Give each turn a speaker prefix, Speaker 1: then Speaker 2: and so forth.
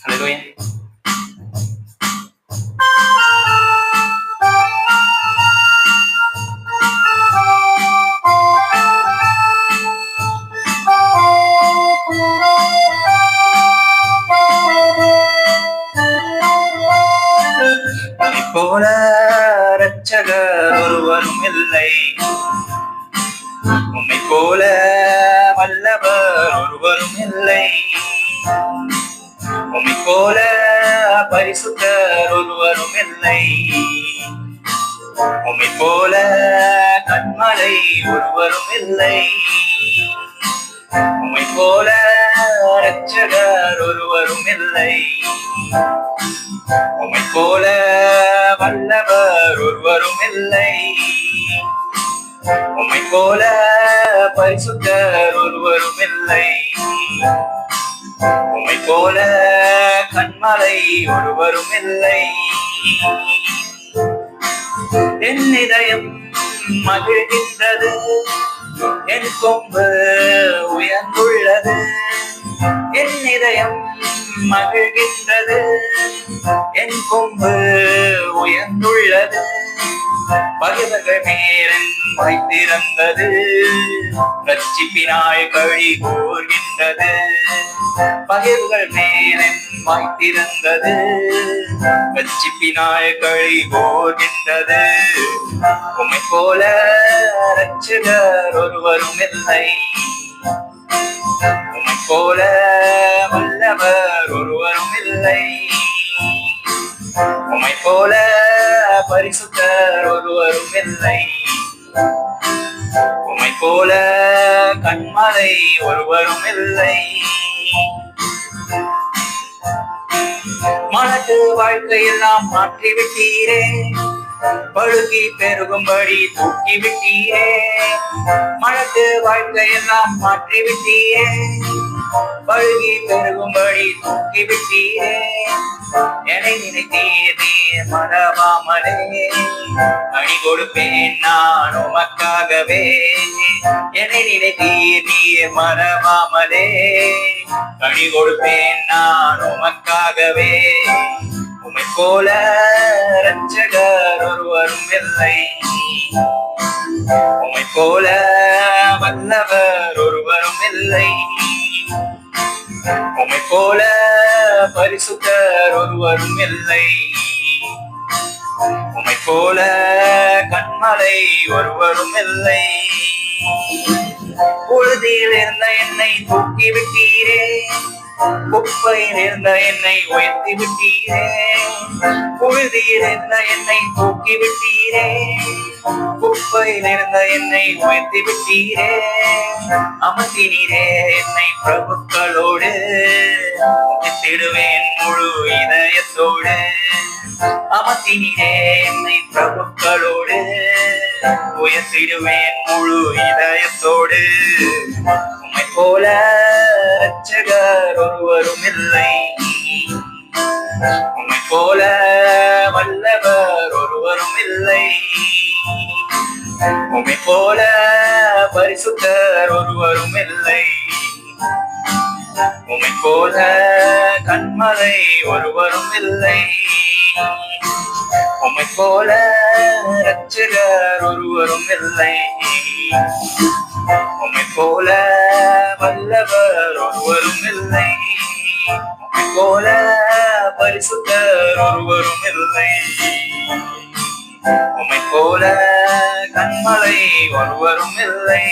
Speaker 1: Hallelujah. போல இரட்சகர் ஒருவரும் இல்லை, உம்மை போல வல்லவர் ஒருவரும் இல்லை, உம்மை போல பரிசுத்தர் ஒருவரும் இல்லை, உம்மை போல கண்மலை ஒருவரும் இல்லை, உம்மை போல இரட்சகர் ஒருவரும் இல்லை, உம்மை போல வல்லவர் ஒருவரும் இல்லை, உம்மை போல பரிசுத்தர் ஒருவரும் இல்லை, உம்மை போல கண்மலை ஒருவரும் இல்லை. என் இதயம் மகிழ்கின்றது, என் கொம்பு உயர்ந்துள்ளது, என் இதயம் மகிழ்கின்றது, என் கொம்பு உயர்ந்துள்ளது, பகைவர்கள் மேலன் வைத்திருந்தது, ரட்சிப்பினாய் கழி கூர்கின்றது, பகைவர்கள் மேலன் வைத்திருந்தது, ரட்சிப்பினாய் கழி கூர்கின்றது, உம்மை போல இரட்சகர் ஒருவரும் இல்லை, உம்மை போல வல்லவர் ஒருவரும் இல்லை, உம்மை போல பரிசுத்தர் ஒருவரும் இல்லை, உம்மை போல கண்மலை ஒருவரும் இல்லை. மனது வாழ்க்கையெல்லாம் மாற்றிவிட்டீரே, பழுகி பெருகும்படி தூக்கி விட்டீரே, மனது வாழ்க்கையெல்லாம் மாற்றிவிட்டீரே, பழுகி பெருகும்படி தூக்கி விட்டீரே, என்னை நினைத்தீர் நீர் மறவாமலே, அணி கொடுப்பேன் நான் உமக்காகவே, என்னை நினைத்தீர் நீர் மறவாமலே, அணி கொடுப்பேன் நான் உமக்காகவே, உம்மை போல இரட்சகர் ஒருவரும் இல்லை, உம்மை போல வல்லவர் ஒருவரும் இல்லை, உம்மை போல பரிசுத்தர் ஒருவரும் இல்லை, உம்மை போல கண்மலை ஒருவரும் இல்லை. பொழுதில் இருந்த என்னை தூக்கி விட்டீரே, குப்பையில் இருந்த என்னை உயர்த்தி விட்டீரே, புழுதியில் இருந்த என்னை தூக்கி விட்டீரே, குப்பையில் இருந்த என்னை உயர்த்தி விட்டீரே, அமர்த்தினீரே என்னை பிரபுக்களோடு, உயர்த்திடுவேன் முழு இதயத்தோடு, அமர்த்தினீரே என்னை பிரபுக்களோடு, உயர்த்திடுவேன் முழு இதயத்தோடு, உம்மை போல இரட்சகர் ஒருவரும் இல்லை, உம்மை போல வல்லவர் ஒருவரும் இல்லை, உம்மை போல பரிசுத்தர் ஒருவரும் இல்லை, உம்மை போல கண்மலை ஒருவரும் இல்லை, உம்மை போல இரட்சகர் ஒருவரும் இல்லை, உம்மை போல வல்லவர் ஒருவரும் இல்லை, உம்மை போல பரிசுத்தர் ஒருவரும் இல்லை, உம்மை போல கண்மலை ஒருவரும் இல்லை.